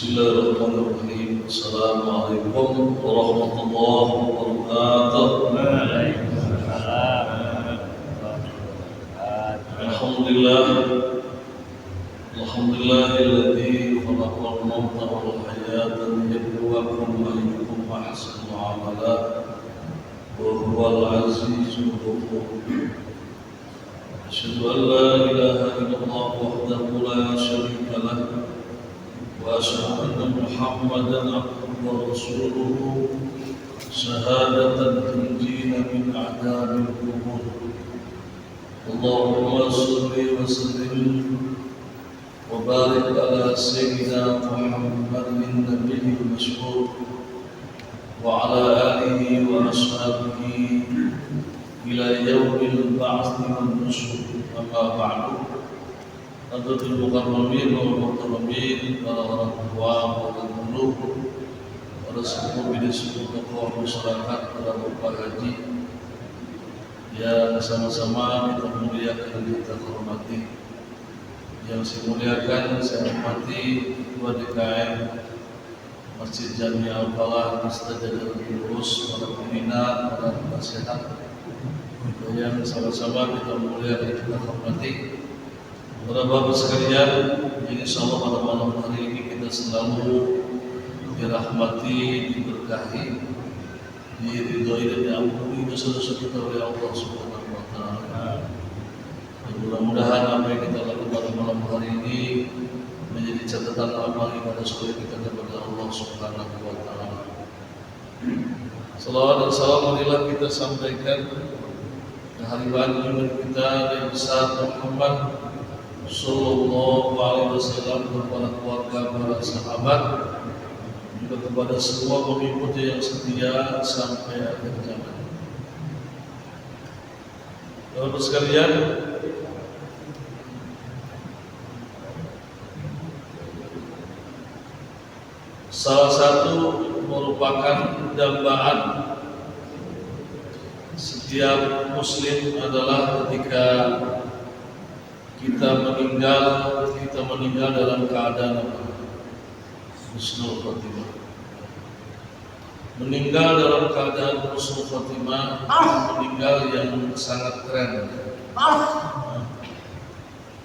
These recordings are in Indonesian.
Bismillahirrahmanirrahim. Assalamualaikum warahmatullahi wabarakatuh. Waalaikumsalam. Alhamdulillah. Alhamdulillahilladzi khalaqal mauta wal hayata liyabluwakum ayyukum ahsanu amala wa huwal azizul ghafur. Asyhadu an la ilaha illallah wahdahu la syarika lahu wa asyhadu anna Muhammadan abduhu wa rasuluhu syahadatan tunjina min a'dabil qubur. Allahumma shalli wa sallim wa barik ala sayyidina Muhammadin nabiyil masyhur wa ala alihi wa ashabihi ila yaumil ba'ts wan nusyur. Amma ba'du. Hadratul mukarramin wal muhtaраmin, para orang tua, para guru, para sepuh bidik tokoh masyarakat, para bapak haji yang sama-sama kita muliakan dan kita hormati. Yang saya muliakan, saya hormati Ketua DKM Masjid Jami Al-Falah, Mustajab Al-Lurus, para pembina, para nasihat, yang sama-sama kita muliakan dan kita hormati. Para bapak sekalian, insyaallah pada malam hari ini kita selalu dirahmati, diberkahi, diridhoi dan diampuni dosa-dosa kita oleh Allah Subhanahu wa taala. Mudah-mudahan apa yang kita lakukan pada malam hari ini menjadi catatan amal ibadah soleh kita kepada Allah Subhanahu wa taala. Salawat dan salam marilah kita sampaikan kehadiran junjungan kita yang besar Muhammad Sallallahu alaihi wasallam, kepada keluarga, para sahabat, juga kepada semua pengikutnya yang setia sampai akhir zaman. Bapak sekalian, salah satu merupakan dambaan setiap muslim adalah ketika kita meninggal dalam keadaan husnul khotimah. Meninggal dalam keadaan husnul khotimah, meninggal yang sangat keren.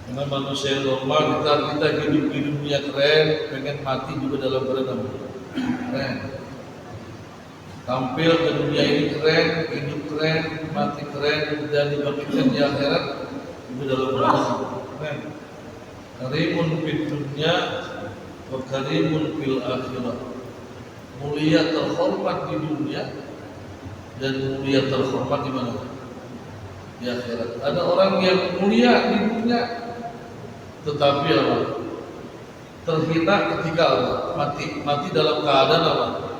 Karena manusia normal kita hidupnya keren, pengen mati juga dalam keadaan keren. Tampil ke dunia ini keren, hidup keren, mati keren, dan dibangkitkan di akhirat juga dalam keadaan keren. Karimun fid dunya wa karimun fil akhirah. Mulia terhormat di dunia dan mulia terhormat di mana? Di akhirat. Ada orang yang mulia di dunia tetapi apa? Terhina ketika mati dalam keadaan apa?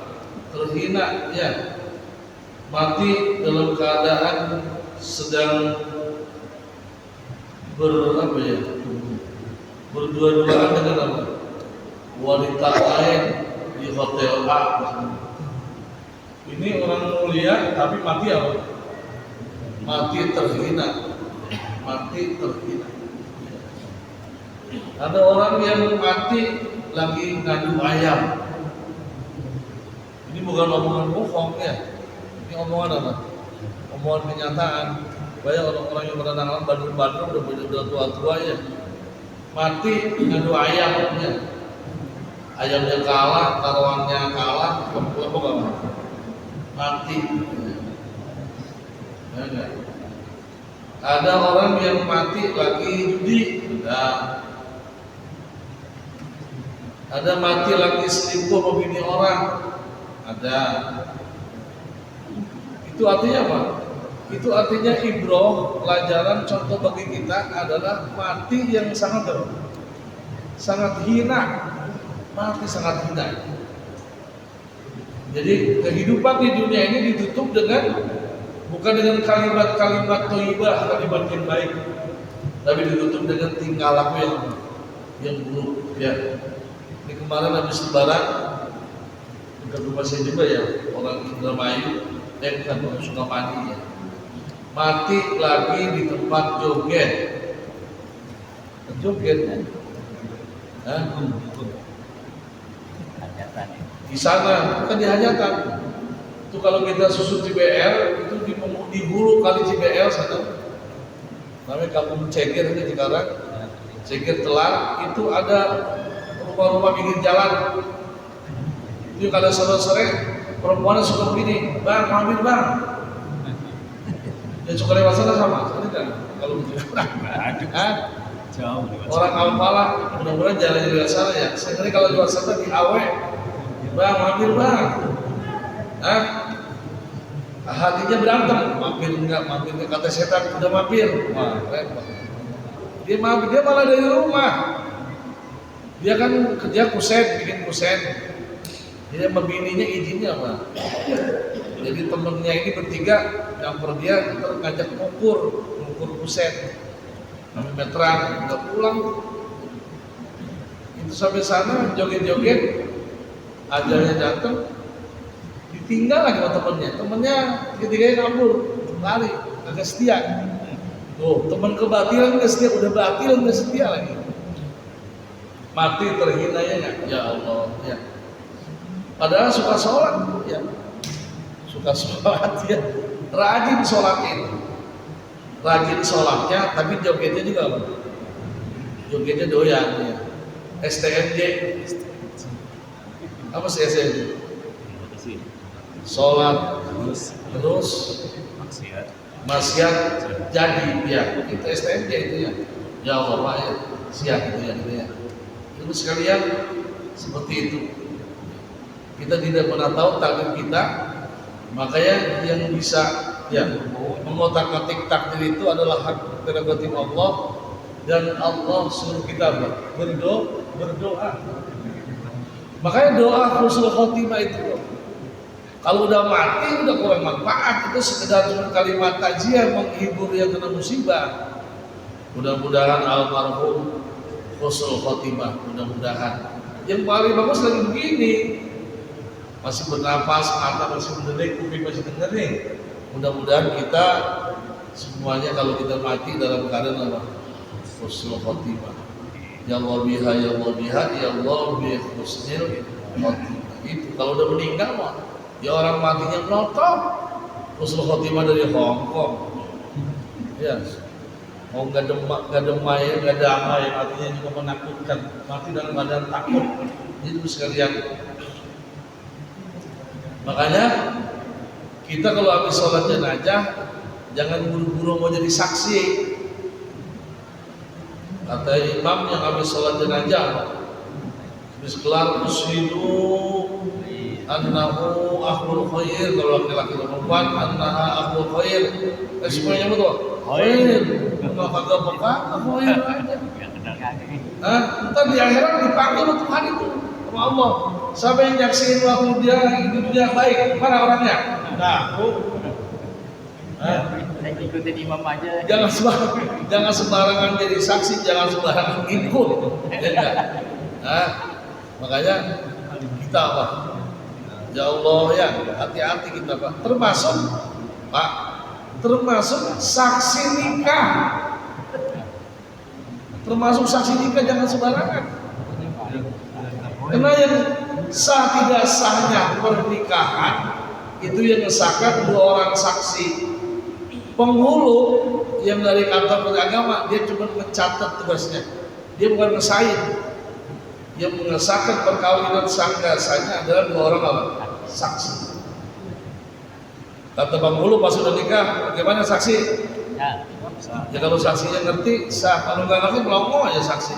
Terhina, ya. Mati dalam keadaan sedang berdua-duaan dengan apa? Wanita lain di hotel A. Ini orang mulia tapi mati apa? Mati terhina. Ada orang yang mati lagi ngadu ayam. Ini bukan omongan bohong ya. Ini omongan apa? Omongan kenyataan. Banyak orang-orang yang pada nanglang Bandung udah tua-tua ya. Mati ngadu ayamnya. Ayamnya kalah, taruhannya kalah, apa mati. Ya. Ada orang yang mati lagi judi, ada mati lagi selingkuh sama bini orang, ada. Itu artinya apa? Itu artinya ibroh, pelajaran, contoh bagi kita adalah mati yang sangat hina. Mati sangat hina. Jadi kehidupan di dunia ini ditutup bukan dengan kalimat-kalimat thayyibah, kalimat yang baik, tapi ditutup dengan tingkah laku yang buruk. Ya. Ini kemarin habis lebaran dekat rumah saya juga ya, orang Indramayu, bukan orang Sukamani ya. Mati lagi di tempat joget. Joget kan? di sana, bukan di hajatan. Itu kalau kita susu CBR itu di hulu kali CBR sana. Namanya kampung Ceger ini sekarang. Ceger Telar itu ada rumah-rumah pinggir jalan. Itu kalau sore-sore perempuannya suka begini, bang, mampir bang. Yang suka lewat sana sama, ini kan kalau begitu. Jauh. Orang Alpala, mudah-mudahan jalan lewat sana ya. Sekali kalau lewat sana di Awe, bang, mampir bang. Hatinya berantem, mampir enggak, kata setan udah mampir. Wah, repot. Dia mampir, dia malah dari rumah. Dia kan kerja kusen, bikin kusen. Dia sama bininya izinnya mah. Jadi temennya ini bertiga nyamper dia, ngajak ngukur kusen. Kami meteran, nggak pulang. Itu sampai sana joget-joget, ajalnya datang, ditinggal lagi sama temennya ketiganya kabur, lari, agak setia. Tuh, teman kebatilan nggak setia, udah batil nggak setia lagi. Mati terhina ya Allah ya. Padahal suka sholat ya, suka sholat ya, rajin sholatnya itu, rajin sholatnya, tapi jogetnya juga apa? Jogetnya doyan ya. STMJ, apa sih STMJ? Sholat terus maksiat jadi ya, itu STMJ itu ya. Ya Allah Pak ya, siap itu ya gitu ya. Itu sekalian seperti itu. Kita tidak pernah tahu takdir kita, makanya yang bisa ya mengotak-atik takdir itu adalah hak prerogatif Allah, dan Allah suruh kita berdoa. Makanya doa husnul khotimah itu kalau udah mati udah kurang manfaat, itu sekedar cuma kalimat takziah menghibur yang kena musibah. Mudah-mudahan almarhum husnul khotimah, mudah-mudahan. Yang paling bagus lagi begini, masih bernapas, mata masih mendelik, kuping masih dengerin. Mudah-mudahan kita semuanya kalau kita mati dalam keadaan apa? Husnul khotimah. Ya Allah biha, ya Allah biha, ya Allah biha husnul khotimah. Itu kalau udah meninggal mah, ya orang matinya melotot. Husnul khotimah dari Hong Kong. Ya, mau nggak demai, nggak damai, matinya juga menakutkan. Mati dalam keadaan takut. Itu sekalian. Makanya kita kalau habis sholat jenazah jangan buru-buru mau jadi saksi. Kata imam yang habis sholat jenazah, habis kelar ushidu annahu akhul khair, kalau laki-laki perempuan annaha akhul khair. Semuanya betul. Khair. Kalau kagak peka, khair aja. Ntar di akhirat dipanggil untuk hari itu sama Allah. Siapa yang nyaksiin waktu dia hidupnya baik? Mana orangnya? Nah, ikutin imam aja. Jangan sembarangan jadi saksi, jangan sembarangan ikut. Ya, makanya kita apa? Ya Allah ya, hati-hati kita Pak. Termasuk saksi nikah. Termasuk saksi nikah jangan sembarangan. Karena yang sah tidak sahnya pernikahan itu yang mengesahkan dua orang saksi. Penghulu yang dari kantor agama dia cuma mencatat tugasnya, dia bukan ngesahin. Yang mengesahkan perkawinan sanggasanya adalah dua orang apa? Saksi. Kata penghulu pas sudah nikah, bagaimana saksi? Ya kalau saksinya ngerti sah, kalau nggak ngerti melongo aja saksi.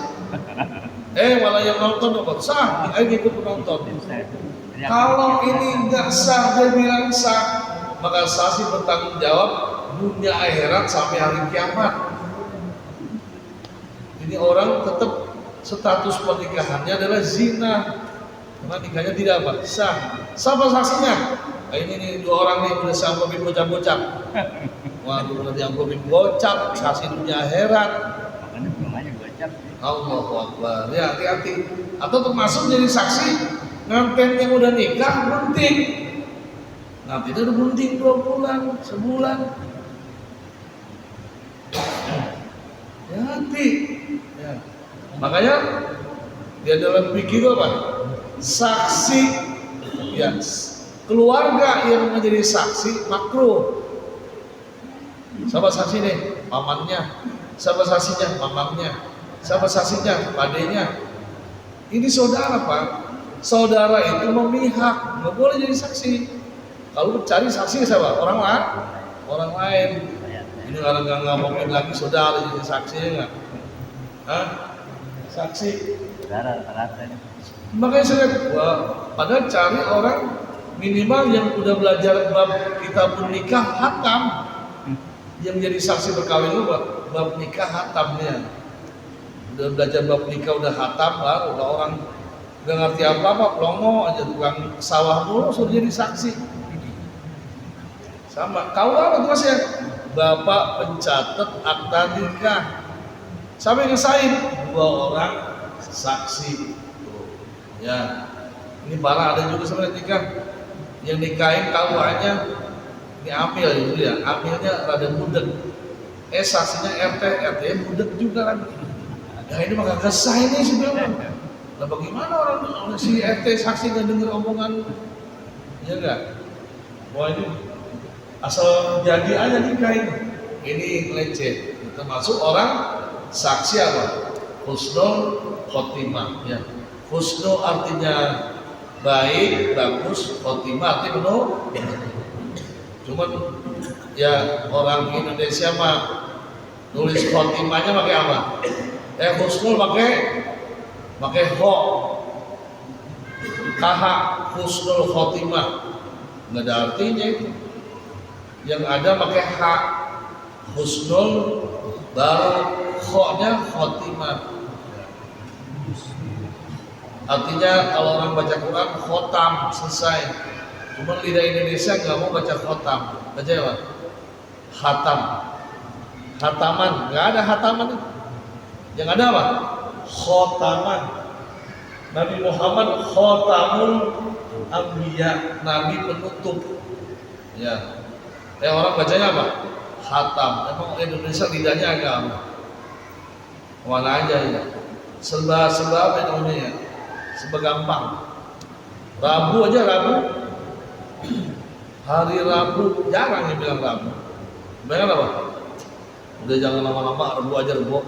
Malah yang nonton apa? Sah, ini ikut penonton. Kalau ini nggak sah, dia bilang sah, maka saksi bertanggung jawab dunia akhirat sampai hari kiamat. Ini orang tetap status pernikahannya adalah zina, karena nikahnya tidak apa? Sah. Siapa saksinya? Ini nih dua orang nih udah sampai bocap-bocap. Waduh, udah diangkopin bocap, saksi dunia akhirat. Allahu Akbar. Ya hati-hati. Atau termasuk jadi saksi nganten yang udah nikah bunting. Nanti dia udah bunting 2 bulan, sebulan. Ya hati. Ya. Makanya dia dalam pikir apa? Saksi Ya, keluarga yang menjadi saksi makruh. Siapa saksi nih? Pamannya. Siapa saksinya? Mamangnya. Siapa saksinya? Padenya. Ini saudara, Pak. Saudara itu memihak, nggak boleh jadi saksi. Kalau cari saksi siapa? Orang lain. Orang lain. Ini kalau nggak ngomongin lagi saudara jadi saksi ya nggak? Hah? Saksi. Saudara rata-rata. Makanya saya lihat, wah, padahal cari orang minimal yang udah belajar bab kitabun nikah hatam, yang jadi saksi berkawin itu bab nikah hatamnya. Udah belajar bab nikah udah hatam lah, udah orang nggak ngerti apa-apa, plongo aja tukang sawah dulu suruh jadi saksi. Sama, kau apa tugasnya? Bapak pencatat akta nikah. Siapa yang ngesain? 2 orang saksi. Ya, ini barang ada juga sebenarnya nikah. Yang nikahin KUA-nya ini amil gitu ya, amilnya rada budek. Saksinya RT budek juga kan. Ya ini mah kagak sah ini sih bilang. Lah bagaimana orang si RT saksi nggak dengar omongan? Ya enggak? Wah ini asal jadi aja nikah ini. Ini lecet. Termasuk orang saksi apa? Husnul khotimah. Ya. Husnul artinya baik, bagus, khotimah artinya penuh. Cuman ya orang Indonesia mah nulis khotimahnya pakai apa? Husnul pakai ho, kaha husnul khotimah, nggak ada artinya itu. Yang ada pakai ha, husnul baru ho-nya khotimah. Artinya kalau orang baca Quran khotam selesai. Cuma lidah Indonesia nggak mau baca khotam, baca apa? Hatam, hataman, nggak ada hataman itu. Yang ada apa? Khotaman. Nabi Muhammad khotamul anbiya, nabi penutup. Ya. Orang bacanya apa? Khatam. Emang Indonesia lidahnya agak apa? Mana aja ya. Serba apa namanya ya? Serba gampang. Rabu aja Rabu. Hari Rabu jarang yang bilang Rabu. Bayang apa? Udah jangan lama-lama Rabu aja Rebo.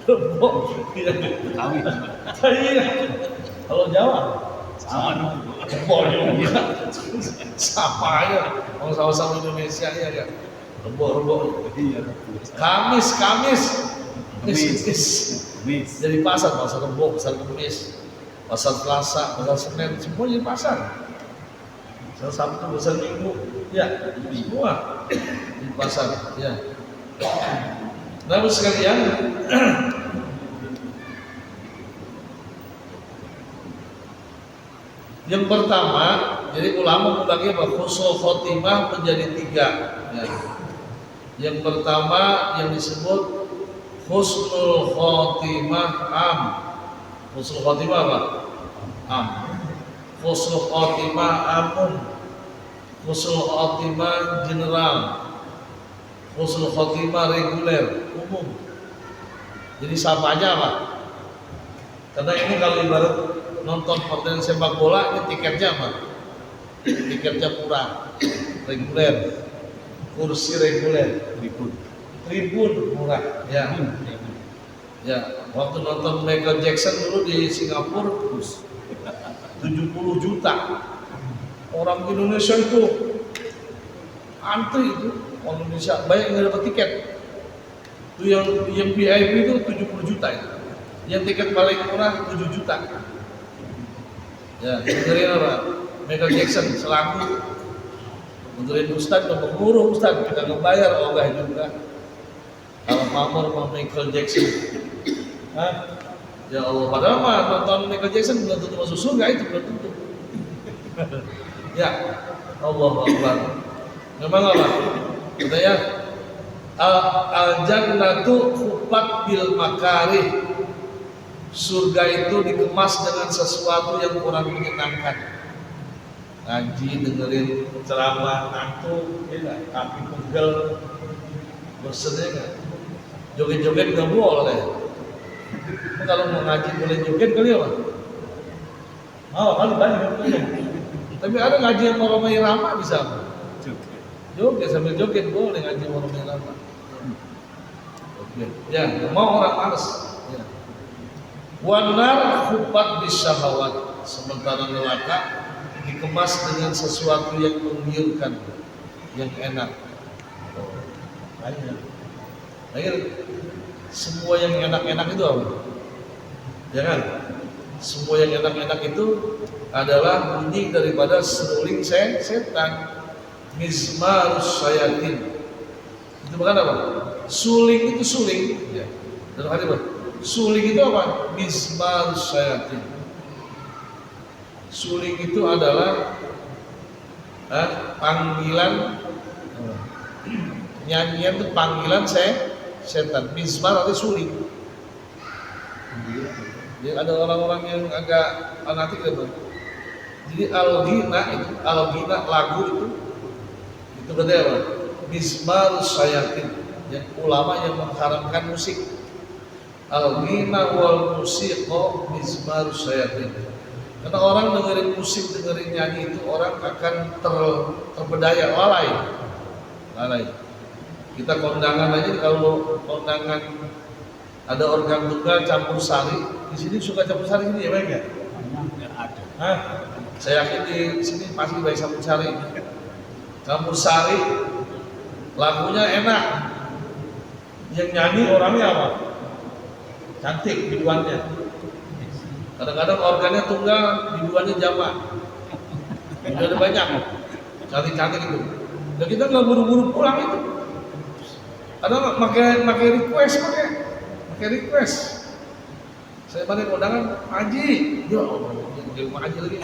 Rebo. Kawin. Iya. Kalau Jawa Sama dong. Rebo juga. Sama aja. Orang sama-sama Indonesia ya kan. Rebo. Iya. Kamis. Kamis. Jadi pasar Rebo, pasar Kamis, pasar Selasa, pasar Senin, semua jadi pasar. Pasar Sabtu, pasar Minggu, ya semua di pasar. Ya. Namun sekalian, yang pertama, jadi ulama membagi apa? Husnul khotimah menjadi 3. Ya. Yang pertama yang disebut husnul khotimah am. Husnul khotimah apa? Am. Husnul khotimah amun. Husnul khotimah general. Husnul khotimah reguler, umum. Jadi sama aja apa? Karena ini kalau ibarat nonton pertandingan sepak bola, ini tiketnya apa? Tiketnya murah, reguler, kursi reguler, tribun murah, ya. Ya, waktu nonton Michael Jackson dulu di Singapura, 70 juta. Orang Indonesia itu antri itu, orang Indonesia banyak yang dapat tiket. Itu yang VIP itu 70 juta itu. Yang tiket paling murah 7 juta. Ya, dengerin apa? Michael Jackson selaku dengerin Ustadz, pengurus Ustadz, kita ngebayar ogah juga. Kalau pamor sama Michael Jackson. Hah? Ya Allah, padahal mah nonton Michael Jackson belum tentu masuk surga, itu belum tentu. Ya, Allah Akbar. Memang apa? Katanya al-jannatu hufat bil makarih. Surga itu dikemas dengan sesuatu yang kurang menyenangkan. Ngaji, dengerin ceramah, ngantuk, ya, kaki pegel, bosan ya nggak? Joget-joget nggak boleh. Kalau mau ngaji boleh joget kali apa? Oh, kali banyak. Tapi ada ngaji yang mau Roma Irama bisa apa? Juga. Joget sambil joget boleh ngaji mau Roma Irama. Oke. Ya, mau orang males. Ya. Wanar hubat bisyahawat, sementara neraka dikemas dengan sesuatu yang menggiurkan, yang enak. Akhir semua yang enak-enak itu apa? Ya kan? Semua yang enak-enak itu adalah bunyi daripada seruling setan. Mizmarus syayatin. Itu bukan apa? Suling itu suling. Ya. Dan apa? Suling itu apa? Mizmarus syayatin. Suling itu adalah panggilan, nyanyian itu panggilan setan. Mizmar atau suling. Jadi ada orang-orang yang agak fanatik gitu. Jadi al-ghina lagu itu berarti apa? Mizmarus syayatin. Yang ulama yang mengharamkan musik. Al-ghina wal musiqa mizmarus syayatin. Karena orang dengerin musik, dengerin nyanyi itu orang akan terpedaya, lalai. Kita kondangan aja, kalau kondangan ada organ tunggal campur sari, di sini suka campur sari ini ya baik ya? Ada. Hah? Saya yakin di sini pasti baik campur sari. Campur sari, lagunya enak. Yang nyanyi orangnya apa? Cantik biduannya. Kadang-kadang organnya tunggal, biduannya jamak. Biduannya banyak, cantik-cantik itu. Dan kita nggak buru-buru pulang itu. Ada pakai request. Saya pada kondangan, Pak Haji, ya Allah, Pak Haji lagi.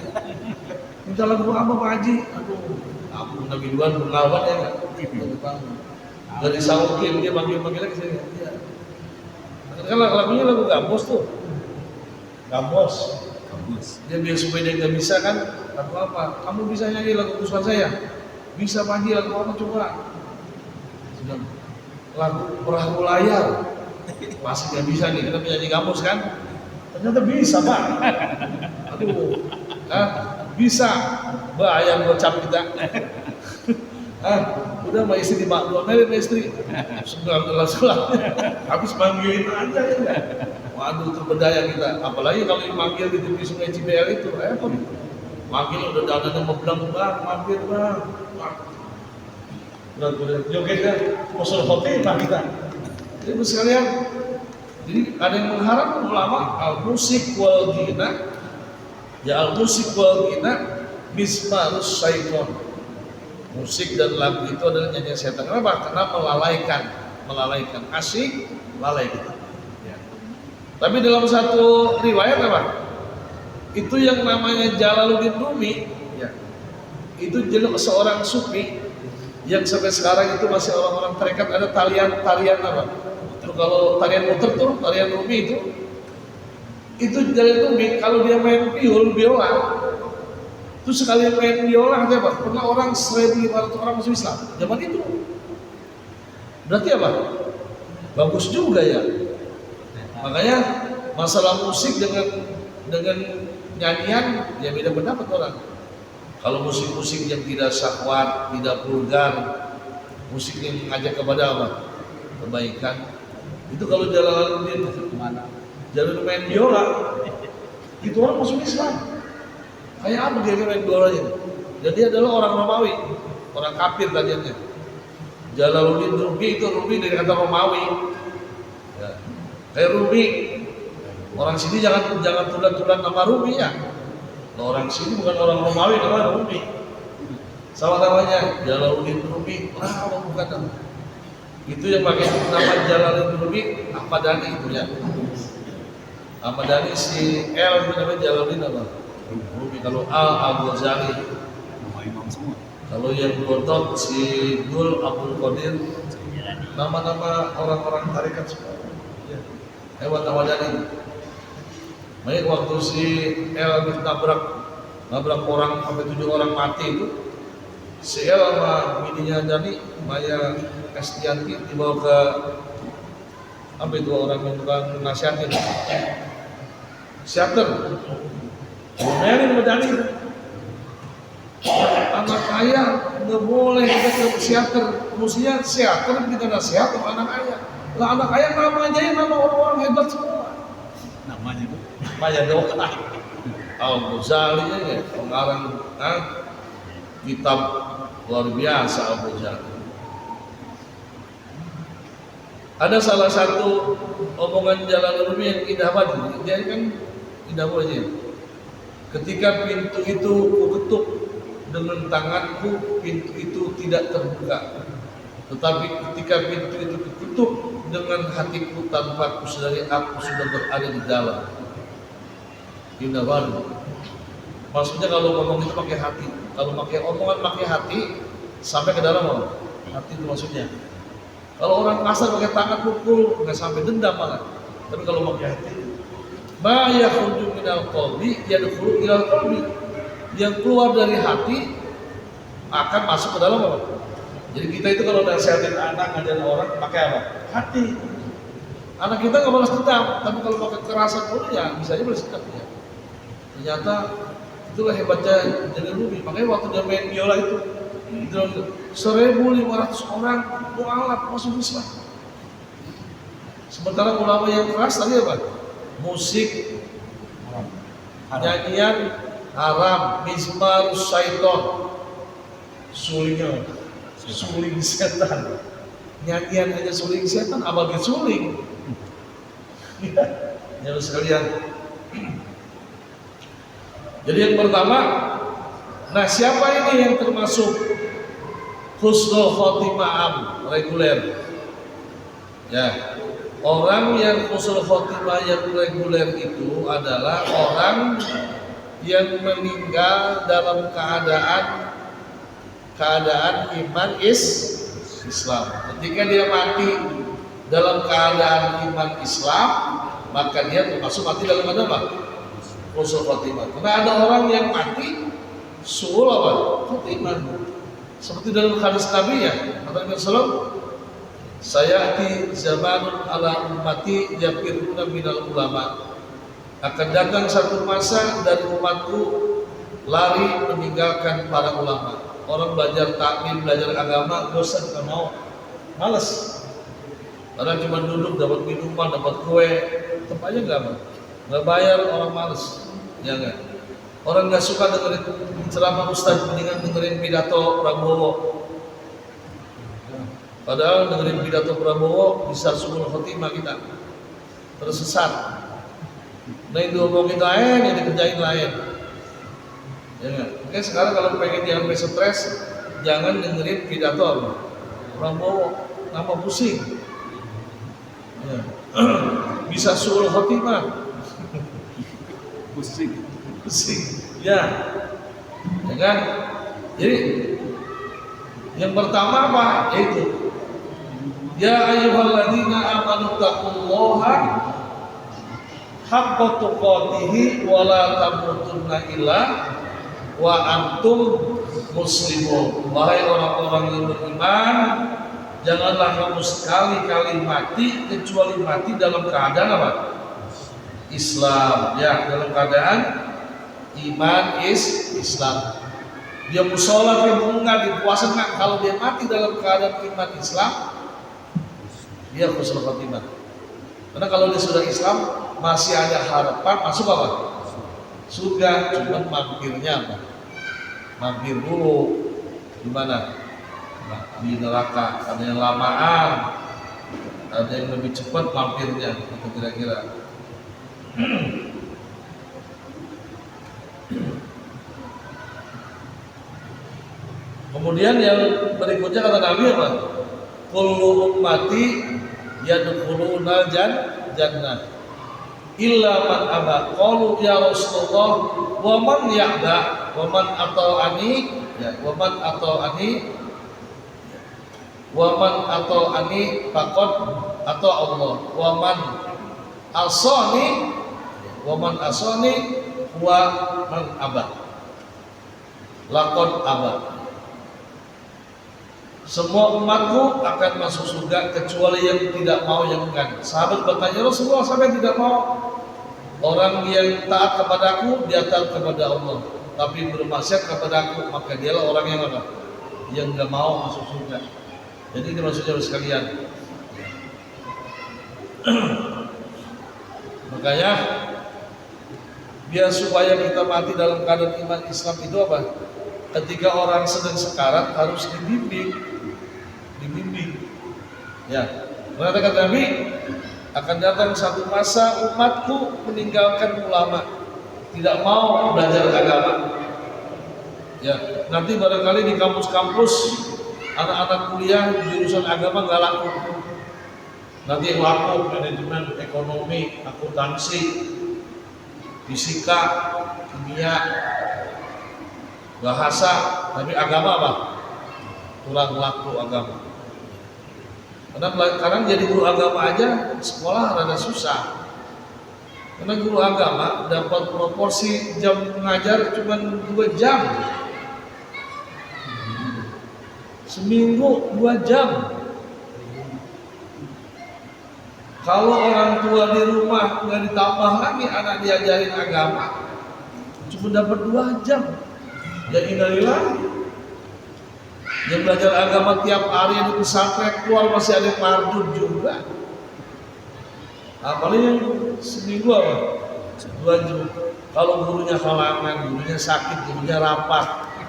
Minta lagu apa Pak Haji? Aduh, aku udah biduan pengawan ya nggak? Dari sautin dia panggil lagi saya. Iya. Kan lagunya lagu Gambos tuh. Gambos. Dia biar supaya dia nggak bisa kan lagu apa? Kamu bisa nyanyi lagu kesukaan saya? Bisa Pak Haji, lagu apa coba? Sudah. Lagu Perahu Layar. Masih nggak bisa nih, kita penyanyi Gambos kan? Ternyata bisa Pak. Aduh, bisa. Bayar gocap kita. Udah sama istri Pak, 2 menit sama istri. Sudah habis manggilin aja ya. Waduh, terbedaya kita. Apalagi kalau dimanggil di tepi sungai Cibel itu, repot. Manggil udah dadanya memblang, Bang, mampir Bang. Udah joget kan, usul khotimah kita. Jadi sekalian, jadi ada yang mengharap ulama al-musik wal ghina, ya al-musik wal ghina mizmarus syaiton. Musik dan lagu itu adalah nyanyian setan. Kenapa? Karena melalaikan, asik, lalai kita. Ya. Tapi dalam satu riwayat apa? Itu yang namanya Jalaluddin Rumi, ya. Itu jenis seorang sufi yang sampai sekarang itu masih orang-orang tarekat ada tarian apa? Itu kalau tarian muter tuh, tarian Rumi itu Jalaluddin Rumi kalau dia main biola itu sekali main biola katanya apa? Pernah orang 1.500 orang masuk Islam zaman itu. Berarti apa? Bagus juga ya. Makanya masalah musik dengan nyanyian ya beda pendapat orang. Kalau musik-musik yang tidak syahwat, tidak vulgar, musik yang mengajak kepada apa? Kebaikan. Itu kalau Jalaluddin main biola, itu orang masuk Islam. Kayak apa dia main biolanya? Dan dia adalah orang Romawi, orang kafir tadinya. Jalaluddin Rumi itu Rumi dari kata Romawi. Ya. Kayak Rumi, orang sini jangan tulan-tulan nama Rumi ya. Orang sini bukan orang Romawi, nama Rumi. Sama namanya Jalaluddin Rumi, bukan. Itu yang pakai nama Jalaluddin Rumi, Ahmad Dhani itu ya. Ahmad Dhani si L itu namanya Jalaluddin apa? Rumi. Kalau Al-Ghazali, kalau yang Gotot si Gul Abdul Qadir, nama-nama orang-orang tarekat semua. Ya. Lewat Ahmad Dhani. Baik waktu si El habis nabrak orang sampai 7 orang mati itu, si El sama bininya Dhani, Maya Estianti dibawa ke apa itu orang yang tukang nasihatin, psikiater. Ngomelin sama Dhani. Anak kaya nggak boleh kita ke psikiater, mestinya psikiater kita nasihat sama anak kaya. Lah anak kaya namanya ya nama orang-orang hebat semua. Namanya itu. Maya doa. Al-Ghazali ya, pengarang kitab luar biasa Al-Ghazali. Ada salah satu omongan Jalaluddin yang indah banget. Dia kan indah banget. Ketika pintu itu kuketuk dengan tanganku, pintu itu tidak terbuka. Tetapi ketika pintu itu kuketuk dengan hatiku tanpa kusadari, aku sudah berada di dalam. Indah banget. Maksudnya kalau ngomong itu pakai hati. Kalau pakai omongan pakai hati, sampai ke dalam hati itu maksudnya. Kalau orang kasar pakai tangan pukul, nggak sampai dendam malah. Tapi kalau pakai hati, ma yakhruju minal qalbi yadkhulu ilal qalbi. Yang keluar dari hati akan masuk ke dalam apa? Jadi kita itu kalau nasihatin anak, ngajarin orang pakai apa? Hati. Anak kita nggak balas dendam, tapi kalau pakai kekerasan pun ya bisa aja balas dendam ya. Ternyata itulah hebatnya Jalaluddin. Makanya waktu dia main biola itu 1.500 orang mualaf masuk Islam. Sementara ulama yang keras tadi apa? Musik, nyanyian haram, mizmarus syaiton, suling setan. Nyanyian aja suling setan, apalagi suling. Ya sekalian. Jadi yang pertama, nah siapa ini yang termasuk husnul khotimah reguler? Ya, orang yang husnul khotimah yang reguler itu adalah orang yang meninggal dalam keadaan iman Islam. Ketika dia mati dalam keadaan iman Islam, maka dia termasuk mati dalam keadaan apa? Husnul khotimah. Karena ada orang yang mati suul apa? Khotimah. Seperti dalam hadis Nabi ya, kata Nabi sallallahu sayati zamanun ala ummati yafiruna minal ulama. Akan datang satu masa dari umatku lari meninggalkan para ulama. Orang belajar taklim, belajar agama, bosan, nggak mau, malas. Orang cuma duduk, dapat minuman, dapat kue, tetap aja nggak bayar, orang malas, ya nggak. Orang nggak suka dengerin ceramah ustaz, mendingan dengerin pidato Prabowo. Padahal dengerin pidato Prabowo bisa suul khotimah kita, tersesat. Nah itu ngomongin lain, yang dikerjain lain. Ya nggak. Oke, sekarang kalau pengen jangan stres, jangan dengerin pidato Prabowo, nama pusing. Ya. Bisa suul khotimah. Pusing. Ya kan? Jadi yang pertama apa? Yaitu ya ayyuhalladzina amanu taqullaha haqqa tuqatih wa la tamutunna illa wa antum muslimun. Wahai orang-orang yang beriman, janganlah kamu sekali-kali mati kecuali mati dalam keadaan apa? Islam. Ya, dalam keadaan iman Islam. Dia musola, dia mengunggah, dia puasa enggak, kalau dia mati dalam keadaan iman Islam, dia husnul khotimah. Karena kalau dia sudah Islam, masih ada harapan masuk apa? Surga, cuma mampirnya apa? Mampir dulu di mana? Di neraka. Ada yang lamaan, ada yang lebih cepat mampirnya, itu kira-kira. Kemudian yang berikutnya kata Nabi apa? Kullu ummati yadkhuluna jannah illa man aba. Qalu ya Rasulullah wa man ya'ba wa man ata'ani ya wa man ata'ani faqad ata Allah wa man asani wa man aba laqad aba. Semua umatku akan masuk surga kecuali yang tidak mau, yang enggan. Sahabat bertanya, Rasulullah, siapa yang tidak mau? Orang yang taat kepadaku, dia taat kepada Allah. tapi bermaksiat kepadaku, maka dialah orang yang apa? Yang nggak mau masuk surga. Jadi ini maksudnya sekalian. Makanya biar supaya kita mati dalam keadaan iman Islam itu apa? Ketika orang sedang sekarat harus dibimbing. Ya, karena kata Nabi, akan datang satu masa umatku meninggalkan ulama, tidak mau belajar agama. Ya, nanti barangkali di kampus-kampus anak-anak kuliah jurusan agama nggak laku. Nanti yang laku manajemen, ekonomi, akuntansi, fisika, kimia, bahasa, tapi agama apa? Kurang laku agama. Karena jadi guru agama aja sekolah rada susah. Karena guru agama dapat proporsi jam mengajar cuma 2 jam. Seminggu 2 jam. Kalau orang tua di rumah nggak ditambah lagi anak diajarin agama, cuma dapat 2 jam. Ya innalillahi. Yang belajar agama tiap hari di pesantren keluar masih ada yang marjut juga. Apalagi yang seminggu apa? 2 jam. Kalau gurunya halangan, gurunya sakit, gurunya rapat,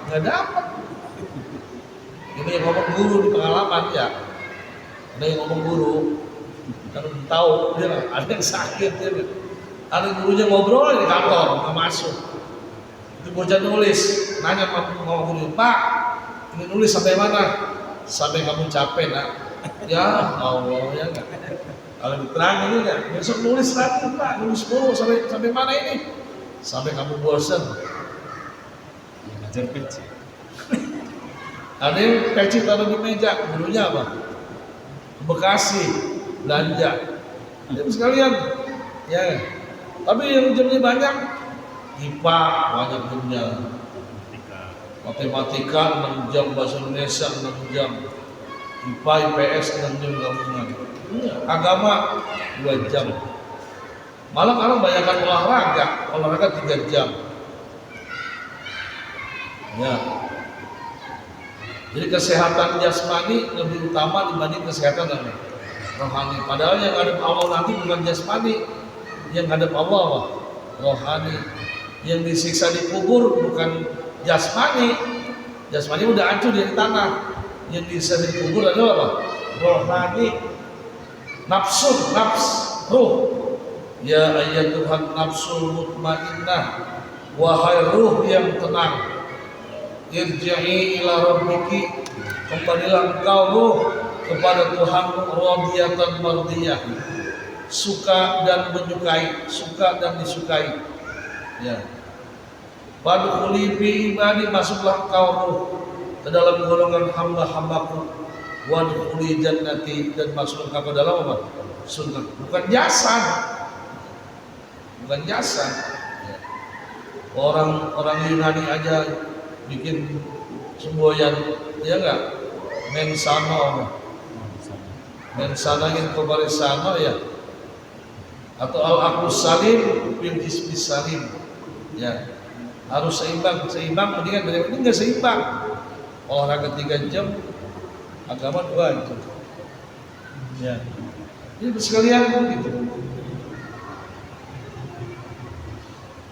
nggak dapat. Ini yang ngomong guru di pengalaman ya. Ada yang ngomong guru, kan tahu dia ada yang sakit dia. Ada gurunya ngobrol di kantor, nggak masuk. Itu bocah nulis, nanya sama guru, Pak, ini nulis sampai mana? Sampai kamu capek nak? Ya Allah ya nggak. Kalau diterang ini nggak, besok nulis lagi Pak, nulis mulu sampai mana ini? Sampai kamu bosan. Ngajar peci. Ada yang peci taruh di meja, gurunya apa? Bekasi, belanja. Jadi sekalian, ya. Tapi yang jamnya banyak, IPA banyak jamnya. Matematika 6 jam, bahasa Indonesia 6 jam, IPA, IPS 6 jam gabungan. Agama 2 jam. Malah kalau banyakkan olahraga 3 jam. Ya. Jadi kesehatan jasmani lebih utama dibanding kesehatan rohani. Padahal yang ngadep Allah nanti bukan jasmani, yang ngadep Allah apa? Rohani. Yang disiksa di kubur bukan jasmani. Jasmani udah hancur di tanah. Yang disiksa di kubur adalah apa? Rohani. Nafs, ruh. Ya ayyatuhan nafsul mutmainnah, wahai ruh yang tenang, irji'i ila rabbiki, kembalilah engkau ruh kepada Tuhanmu, radiyatan mardiyah, suka dan menyukai, suka dan disukai. Ya. Fadkhuli fi ibadi, masuklah engkau ruh ke dalam golongan hamba-hambaku, wadkhuli jannati, dan masuk engkau ke dalam apa? Surga. Bukan jasad. Bukan jasad. Ya. Orang Yunani aja bikin semboyan, ya enggak? Mensano in kobarisano ya, atau al-aqus salim bil jismi salim, ya harus seimbang mendingan dari ini nggak seimbang. Olahraga 3 jam, agama 2 jam, ya. Ini sekalian gitu.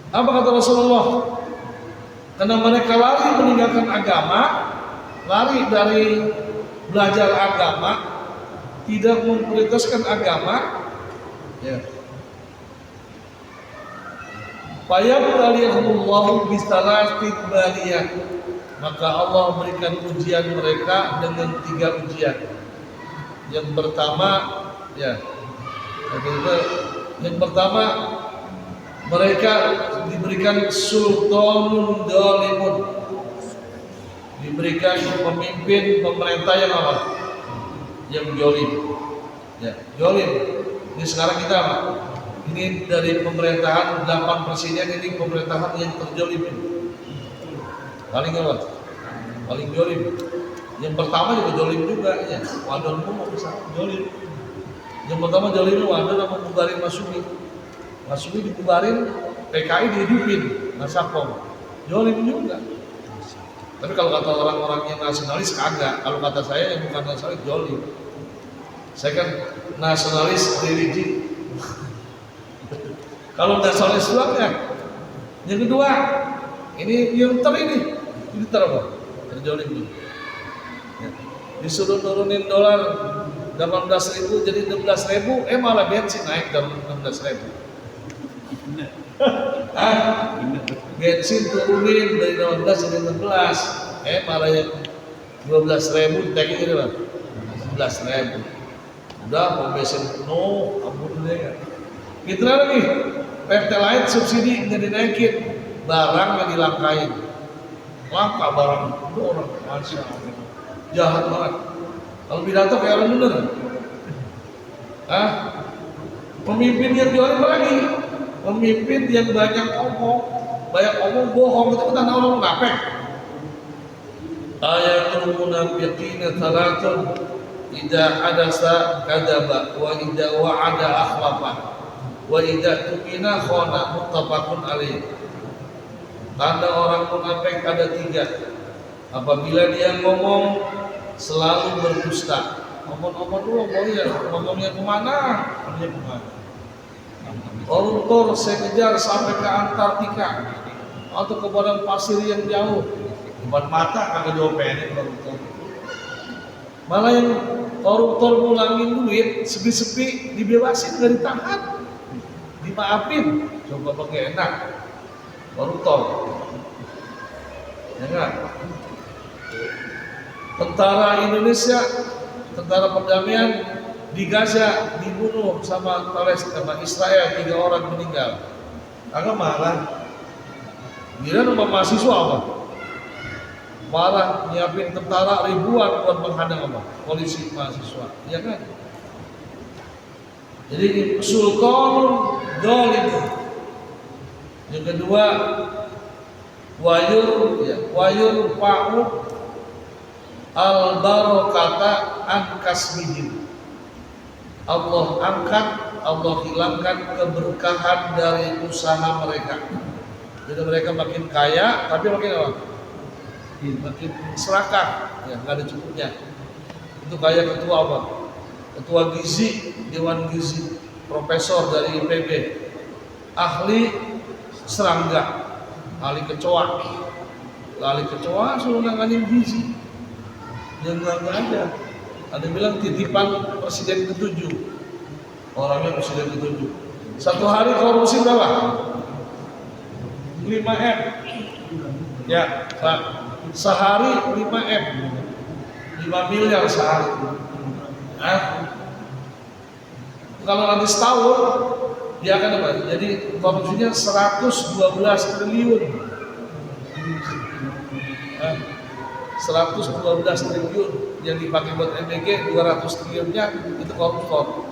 Apa kata Rasulullah? Karena mereka lari meninggalkan agama, lari dari belajar agama, tidak memprioritaskan agama, ya. Fayabtalihumullahu bisalatit baliyah, maka Allah berikan ujian mereka dengan 3 ujian. Yang pertama, ya, yang pertama mereka diberikan sultanun dolimun, diberikan pemimpin pemerintah yang apa? Yang jolim, ya, jolim. Ini sekarang kita apa? Ini dari pemerintahan 8 presiden, ini pemerintahan yang terjolim ini. Paling apa? Paling jolim. Yang pertama juga jolim juga, ya. Wadon pun mau bisa jolim. Yang pertama jolim Wadon sama bubarin Masumi. Masumi dibubarin, PKI dihidupin, Nasakom. Jolim juga. Tapi kalau kata orang-orang yang nasionalis kagak. Kalau kata saya yang bukan nasionalis jolim. Saya kan nasionalis religi. Kalau nasionalis doang ya. Yang kedua, ini yang ini apa? Terjolim dulu. Ya. Disuruh turunin dolar 18.000 jadi 16.000, malah bensin naik dari 16.000. Bensin turunin dari 18 jadi 16, malah yang 12.000 ditagih gitu lah, 11.000. Udah mau bensin penuh, ampun deh kan. Gitu lagi, Pertalite subsidi nggak dinaikin, barang nggak dilangkain, langka barang itu orang, masya Allah, jahat banget. Kalau pidato kayak orang bener, pemimpin yang jualan lagi, pemimpin yang banyak omong bohong itu kan orang munafik. Ayatul munafiqina salatun, idza hadasa kadzaba wa idza wa'ada akhlafa wa idza tumina khana, muttafaqun alaih. Tanda orang munafik ada 3. Apabila dia ngomong selalu berdusta. Ngomong dulu, ngomongnya kemana? Koruptor saya kejar sampai ke Antartika atau ke padang pasir yang jauh. Depan mata kagak diopenin koruptor. Malah yang koruptor ngulangin duit sepi-sepi dibebasin, nggak ditahan, dimaafin. Coba pakai enak koruptor, ya enggak? Tentara Indonesia, tentara perdamaian di Gaza dibunuh sama Israel, 3 orang meninggal. Agak marah. Dia nama mahasiswa apa? Marah nyiapin tentara ribuan buat menghadang apa? Polisi mahasiswa, ya kan? Jadi sultan zalim. Yang kedua, wayur fa'u al-barakata an kasbihim. Allah angkat, Allah hilangkan keberkahan dari usaha mereka. Jadi mereka makin kaya, tapi makin apa? Makin serakah, ya nggak ada cukupnya. Itu kayak ketua apa? Ketua gizi, Dewan Gizi, profesor dari IPB, ahli serangga, ahli kecoa suruh nanganin gizi. Yang nggak ada. Ada bilang titipan presiden ke-7. Orangnya presiden ke-7. Satu hari korupsi berapa? 5M. Ya, Pak. Sehari 5M. 5 miliar sehari. Kalau nanti setahun dia akan apa? Jadi korupsinya 112 triliun. 112 triliun yang dipakai buat MBG, 200 triliunnya itu koruptor.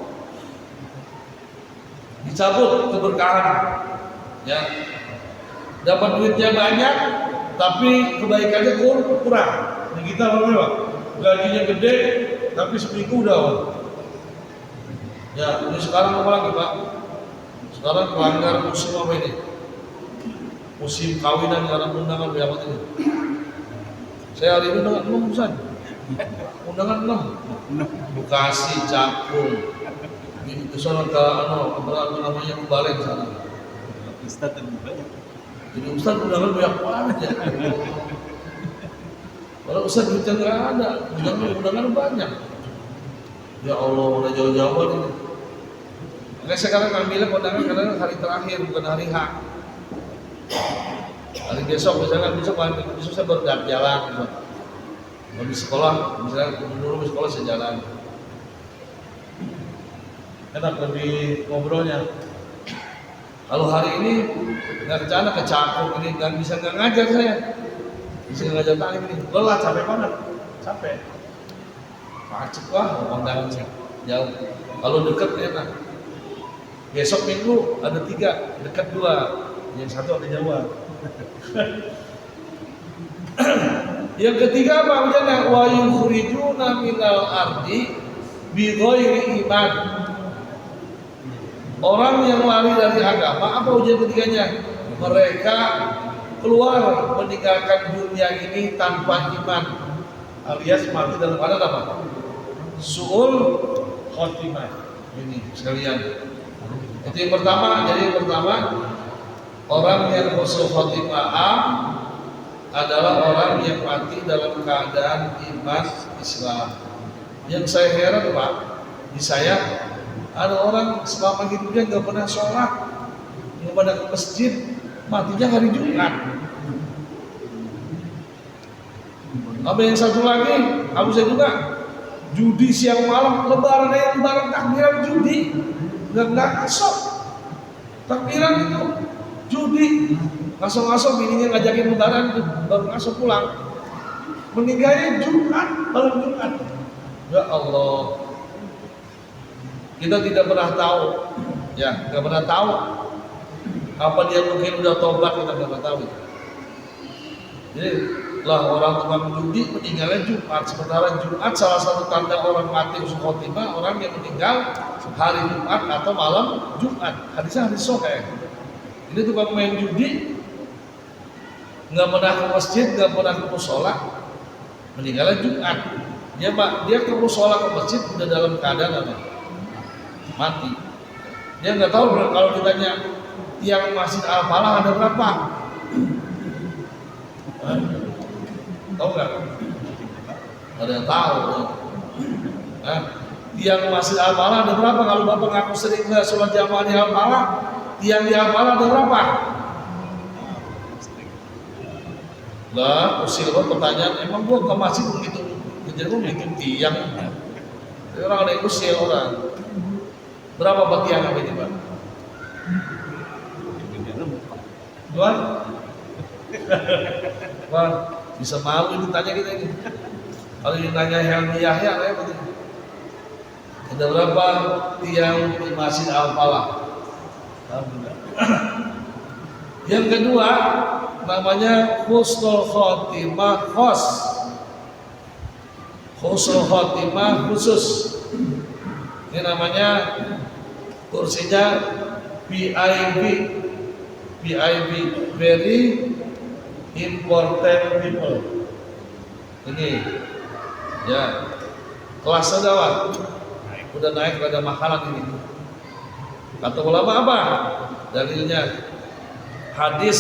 Dicabut keberkahan, ya. Dapat duitnya banyak, tapi kebaikannya kurang. Di kita apa? Gajinya gede, tapi seminggu udah. Ya, ini sekarang apa lagi, Pak? Sekarang pelanggar musim apa ini? Musim kawinan karena undangan berapa ini? Saya hari ini undangan 6 Ustaz. Undangan 6. Bekasi, Cakung. Itu sana ke apa namanya ke Balen sana. Ustaz banyak. Jadi Ustaz undangan banyak banget ya. Kalau Ustaz duitnya nggak ada, undangan banyak. Ya Allah, udah jauh-jauh ini. Makanya sekarang ambilnya undangan karena hari terakhir bukan hari H. Hari besok misalnya besok saya baru jalan, habis sekolah misalnya dulu di sekolah saya jalan. Enak lebih ngobrolnya. Kalau hari ini nggak ke Cakung ini nggak bisa ngajar saya, bisa ngajar tali ini, lelah capek banget, capek. Macet lah kondangan jauh. Kalau dekat enak. Besok minggu ada 3, dekat 2, yang 1 ada jauh. Yang ketiga apa ujiannya? Wa yukhrijuna minal ardi bi ghairi iman. Orang yang lari dari agama, apa ujian ketiganya? Mereka keluar meninggalkan dunia ini tanpa iman, alias mati dalam keadaan apa? Su'ul khotimah. Ini sekalian. Itu yang pertama. Jadi yang pertama, orang yang husnul khotimah adalah orang yang mati dalam keadaan iman Islam. Yang saya heran Pak, di saya ada orang selama hidupnya nggak pernah sholat, nggak pernah ke masjid, matinya hari Jumat. Apa yang satu lagi, Abu saya juga judi siang malam, lebaran takbiran judi, nggak ngasok, takbiran itu judi, ngasok bininya ngajakin lebaran baru ngasok pulang, meninggalnya Jumat, malam Jumat. Ya Allah, kita tidak pernah tahu, ya nggak pernah tahu apa dia mungkin udah tobat, kita nggak pernah tahu. Jadi lah orang tukang judi meninggalnya Jumat, sementara Jumat salah satu tanda orang mati husnul khotimah, orang yang meninggal hari Jumat atau malam Jumat. Hadisnya hadis sahih. Ini tukang main judi, nggak pernah ke masjid, nggak pernah ke mushola, meninggalnya Jumat. Dia ke mushola ke masjid udah dalam keadaan apa? Mati. Dia nggak tahu kalau ditanya tiang Masjid Al-Falah ada berapa? Tahu nggak? Ada yang tahu. Tiang Masjid Al-Falah ada berapa? Kalau bapak ngaku sering nggak sholat jamaah di Al-Falah, tiang di Al-Falah ada berapa? Lah, usil pertanyaan, emang gua ke masjid begitu, jadi gua begitu tiang. Orang ada yang usil orang. Berapa Pak tiang apa ini Pak? Tuan? Wah, bisa malu ditanya kita ini. Kalau ditanya Helmi Yahya kayak begitu. Ada berapa tiang di Masjid Al-Falah? Yang kedua namanya husnul khotimah khos. Husnul khotimah khusus. Ini namanya kursinya VIP, very important people. Ini ya kelasnya dawat, udah naik pada makanan ini. Kata ulama apa? Dalilnya hadis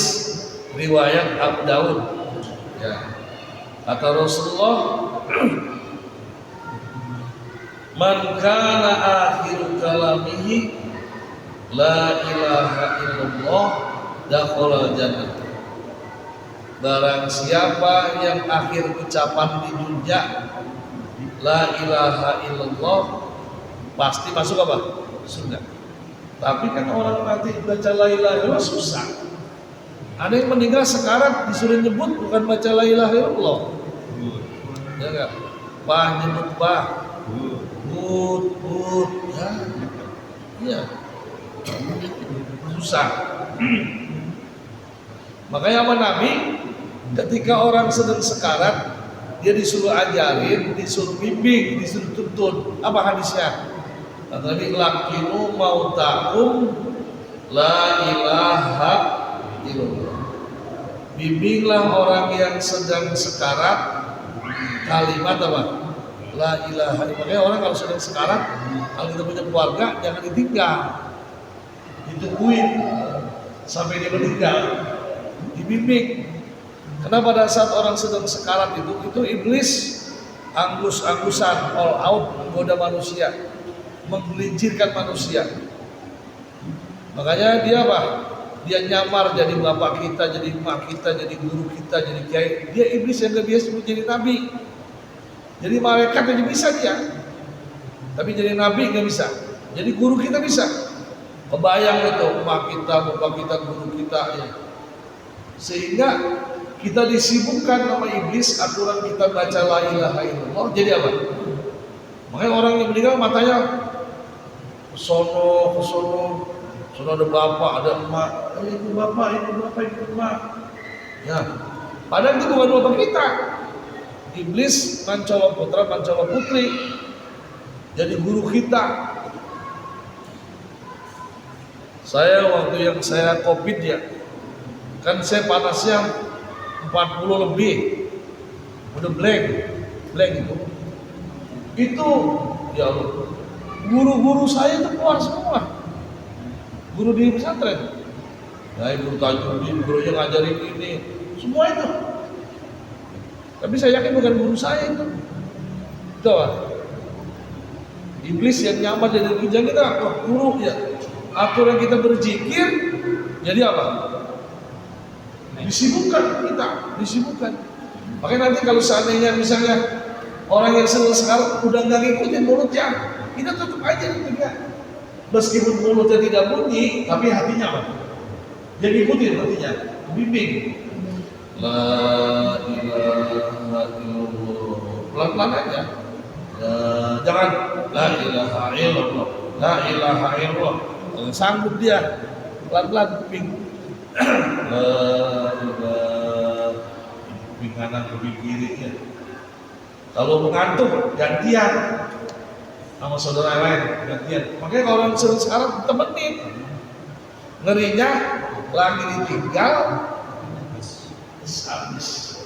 riwayat Abu Daud. Ya. Kata Rasulullah, man kana akhiru kalamihi la ilaha illallah dakhala jannah. Barang siapa yang akhir ucapan di dunia la ilaha illallah, pasti masuk apa? Surga. Tapi kan orang mati baca la ilaha illallah susah. Ada yang meninggal sekarang disuruh nyebut bukan baca la ilaha illallah. Ya enggak? Bah nyebut bah. But ya. Iya. Susah. Makanya sama Nabi ketika orang sedang sekarat, dia disuruh ajarin, disuruh bimbing, disuruh tuntun. Apa hadisnya? Kata Nabi, lakinu mautakum la ilaha illallah. Bimbinglah orang yang sedang sekarat kalimat apa? La ilaha illallah. Makanya orang kalau sedang sekarat, kalau kita punya keluarga jangan ditinggal, ditungguin sampai dia meninggal, dibimbing. Karena pada saat orang sedang sekarat itu iblis anggus-anggusan, all out menggoda manusia, menggelincirkan manusia. Makanya dia apa? Dia nyamar jadi bapak kita, jadi emak kita, jadi guru kita, jadi kiai. Dia iblis yang gak biasa menjadi nabi. Jadi malaikat aja bisa dia, tapi jadi nabi nggak bisa. Jadi guru kita bisa. Kebayang itu emak kita, bapak kita, guru kita ya. Sehingga kita disibukkan sama iblis, aturan kita baca la ilaha illallah. Jadi apa? Makanya orang yang meninggal matanya kesono, sono ada bapak, ada emak, itu bapak, itu emak. Ya, padahal itu bukan bapak kita. Iblis mancolok putra, mancolok putri, jadi guru kita. Saya waktu yang saya COVID ya, Kan saya panasnya 40 lebih, udah blank itu. Itu ya Allah, guru-guru saya itu keluar semua, guru di pesantren. Nah, guru tajwid, guru yang ngajarin ini, semua itu. Tapi saya yakin bukan guru saya itu. Itu apa? Iblis yang nyamar jadi kita, guru ya. Aturan kita berzikir, jadi apa? Disibukkan kita, disibukkan. Makanya nanti kalau seandainya misalnya orang yang sekarang udah nggak ngikutin mulutnya, kita tutup aja gitu ya. Meskipun mulutnya tidak bunyi, tapi hatinya apa? Jadi ikutin hatinya, bimbing. La ilaha illallah. Pelan-pelan aja. Jangan la ilaha illallah. La ilaha illallah. Sanggup dia, pelan-pelan bimbing. La ilaha bimbing kanan bimbing kiri ya. Kalau mengantuk gantian sama saudara lain gantian. Makanya kalau orang sekarang temenin, ngerinya lagi ditinggal habis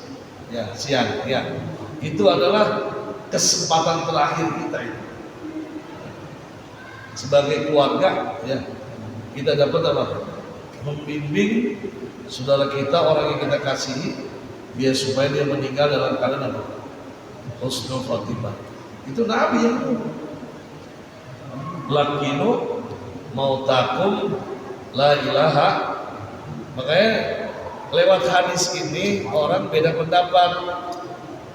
ya siang ya. Itu adalah kesempatan terakhir kita itu sebagai keluarga ya. Kita dapat apa? Membimbing saudara kita, orang yang kita kasihi, biar supaya dia meninggal dalam keadaan apa? Husnul Khotimah. Itu Nabi yang lakinu mautakum la ilaha. Makanya lewat hadis ini orang beda pendapat.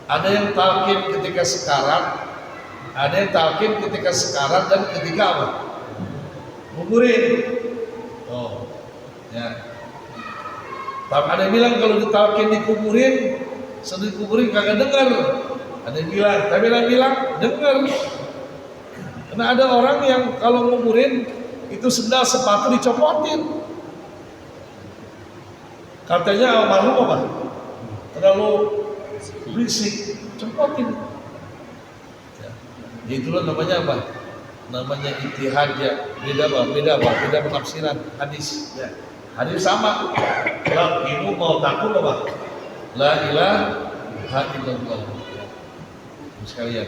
Ada yang talqin ketika sekarat, ada yang talqin ketika sekarat dan ketika apa? Nguburin. Oh, ya. Tapi ada yang bilang kalau ditalqin dikuburin, sedih kuburin kagak dengar. Ada yang bilang, tapi ada yang bilang dengar. Karena ada orang yang kalau nguburin itu sendal sepatu dicopotin. Katanya almarhum apa? Terlalu berisik, copotin. Ya. Itulah namanya apa? Namanya ijtihad ya. Beda penafsiran hadis. Ya. Hadis sama. La ibu mau takut apa? La ilaha illallah. Sekalian.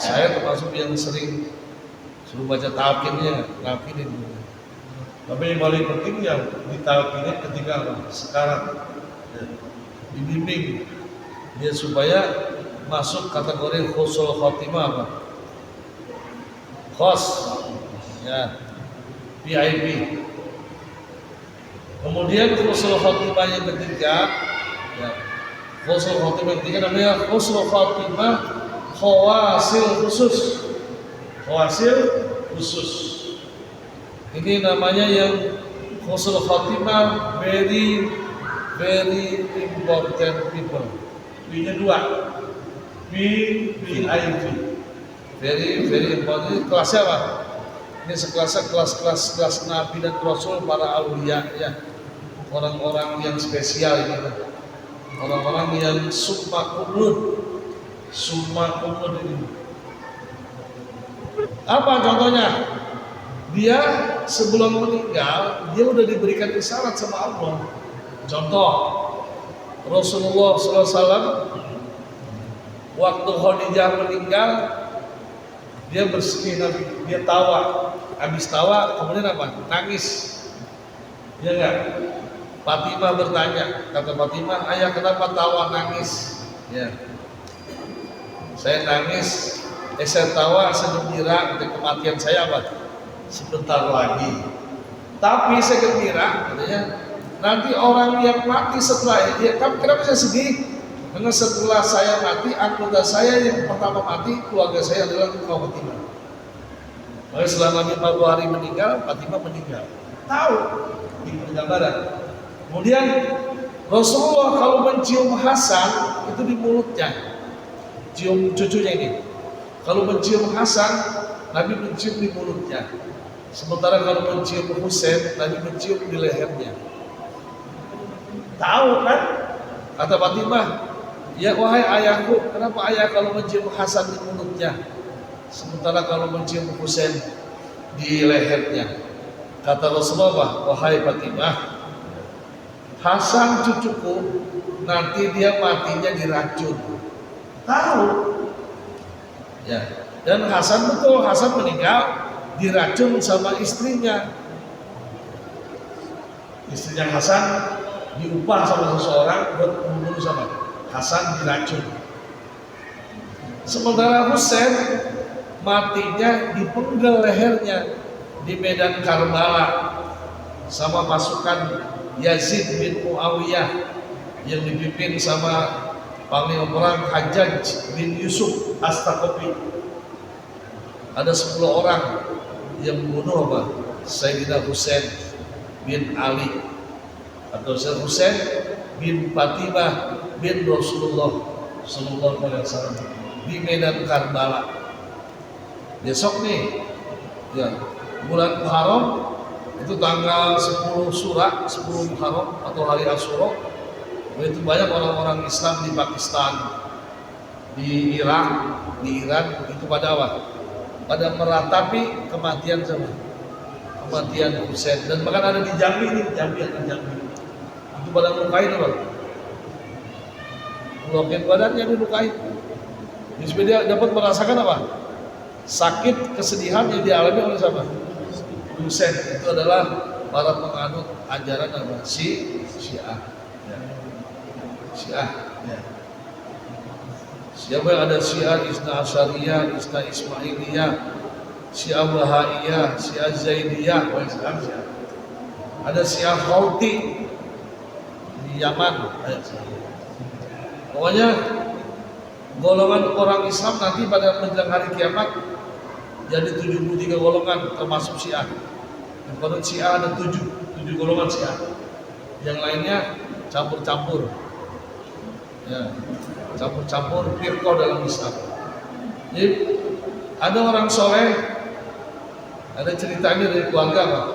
Saya termasuk yang sering suruh baca talqinnya, talqinin. Tapi yang paling penting yang ditalqinin ketika sekarang ya, dibimbing dia supaya masuk kategori husnul khotimah apa? Khos ya, VIP. Kemudian husnul khotimah yang ketiga ya, husnul khotimah yang ketiga namanya husnul khotimah khawasil khusus. Khawasil khusus. Ini namanya yang husnul khotimah very important people. B-nya 2. VIP. Very important. Kelasnya apa? Ini sekelasnya kelas Nabi dan Rasul, para aulia ya. Orang-orang yang spesial ini. Orang-orang yang summa kumud ini. Apa contohnya? Dia sebelum meninggal, dia udah diberikan isyarat sama Allah. Contoh, Rasulullah SAW waktu Khadijah meninggal, dia bersedih Nabi, dia tawa. Habis tawa, kemudian apa? Nangis. Ya enggak? Fatimah bertanya, kata Fatimah, ayah kenapa tawa nangis? Ya. Saya nangis, saya tawa, saya gembira dengan kematian saya apa? Sebentar lagi. Tapi saya gembira, katanya, nanti orang yang mati setelah dia, kenapa saya sedih? Karena setelah saya mati, anggota saya yang pertama mati, keluarga saya adalah Fatimah. Maka setelah Nabi 40 hari meninggal, Fatimah meninggal. Tahu di penjabaran. Kemudian Rasulullah kalau mencium Hasan itu di mulutnya, cium cucunya ini. Kalau mencium Hasan, Nabi mencium di mulutnya. Sementara kalau mencium Husain, Nabi mencium di lehernya. Tahu kan? Kata Fatimah, ya wahai ayahku, kenapa ayah kalau mencium Hasan di mulutnya, sementara kalau mencium Husain di lehernya? Kata Rasulullah, wahai Fatimah, Hasan cucuku nanti dia matinya diracun. Tahu? Ya. Dan Hasan betul, Hasan meninggal diracun sama istrinya. Istrinya Hasan diupah sama seseorang buat membunuh sama Hasan diracun. Sementara Husain matinya dipenggal lehernya di medan Karbala sama pasukan Yazid bin Muawiyah yang dipimpin sama panglima perang Hajjaj bin Yusuf Astaqofi. Ada 10 orang yang membunuh apa? Sayyidina Husain bin Ali atau Husain bin Fatimah bin Rasulullah Sallallahu Alaihi Wasallam di medan Karbala. Besok nih, ya, bulan Muharram itu tanggal 10 Syura, 10 Muharram atau hari Asyura. Itu banyak orang-orang Islam di Pakistan, di Irak, di Iran itu pada apa? Pada meratapi kematian sama kematian Husain. Dan bahkan ada di Jambi ini, Jambi itu pada melukai apa? Melukai badannya dilukai. Jadi dia dapat merasakan apa? Sakit, kesedihan yang dialami oleh siapa? Husain. Itu adalah para penganut ajaran apa? Syiah. Syiah. Ya. Siapa yang ada Syiah Isna Asyariyah, Isna Ismailiyah, Syiah Bahaiyah, Syiah Zaidiyah, ada Syiah Houthi di Yaman. Pokoknya golongan orang Islam nanti pada menjelang hari kiamat jadi 73 golongan termasuk Syiah. Menurut Syiah ada 7 golongan Syiah. Yang lainnya campur-campur. Ya, campur-campur firqah dalam Islam. Jadi ada orang soleh, ada ceritanya dari keluarga Pak.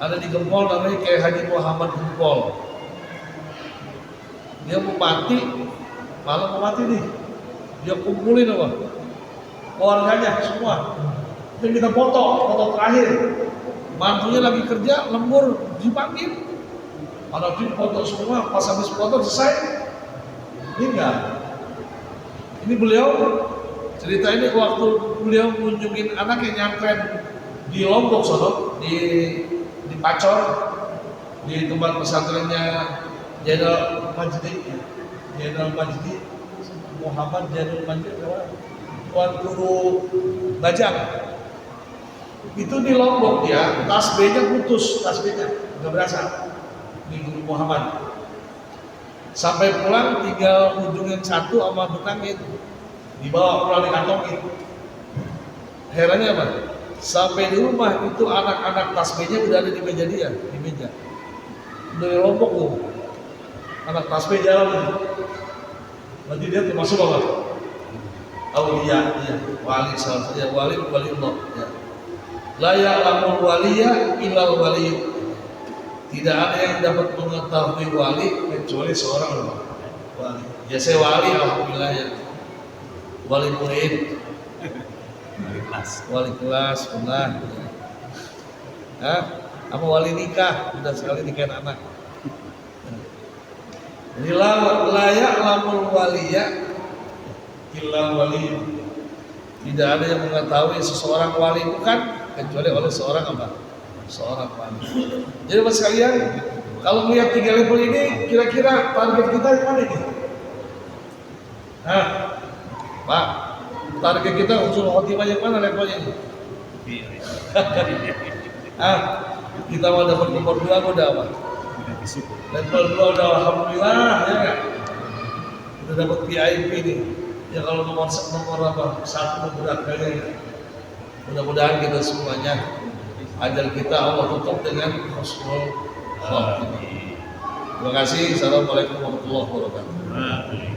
Ada di Gempol namanya kayak Haji Muhammad Gempol. Dia mau mati, malam mau mati nih. Dia kumpulin apa? Keluarganya semua. Itu kita foto terakhir. Mantunya lagi kerja, lembur dipanggil. Ada tim foto semua, pas habis foto selesai, meninggal. Ini beliau cerita ini waktu beliau mengunjungin anak yang nyantren di Lombok sono, di Pacor, di tempat pesantrennya Jenderal Majdi, Muhammad Jenderal Majdi, Tuan Guru Bajang. Itu di Lombok dia, tasbihnya putus, nggak berasa di Guru Muhammad. Sampai pulang tinggal ujungin satu sama benangnya itu, dibawa pulang dikantongin. Herannya apa? Sampai di rumah itu anak-anak tasbihnya udah ada di meja dia, di meja. Dari Lombok tuh, anak tasbih jalan itu. Berarti dia termasuk apa? Aulia, ya, wali salah satu, ya, wali Allah. Ya. La ya'lamul waliya illal wali. Tidak ada yang dapat mengetahui wali kecuali seorang wali. Ya saya wali, alhamdulillah ya. Wali murid, wali kelas, pernah. Hah? Apa wali nikah? Sudah sekali nikahin anak. La ya'lamul waliya illal wali. Tidak ada yang mengetahui seseorang wali bukan kecuali oleh seorang apa? Seorang wali. Jadi Mas sekalian, kalau melihat 3 level ini, kira-kira target kita di mana ini? Hah? Pak, target kita usul khotimah yang mana levelnya ini? Ah, kita mau dapat nomor 2 udah apa? Level 2 udah alhamdulillah ya kan? Udah dapat VIP nih. Ya kalau nomor apa? 1 berat kayaknya. Mudah-mudahan kita semuanya ajal kita Allah tutup dengan husnul khotimah. Terima kasih. Assalamualaikum warahmatullahi wabarakatuh.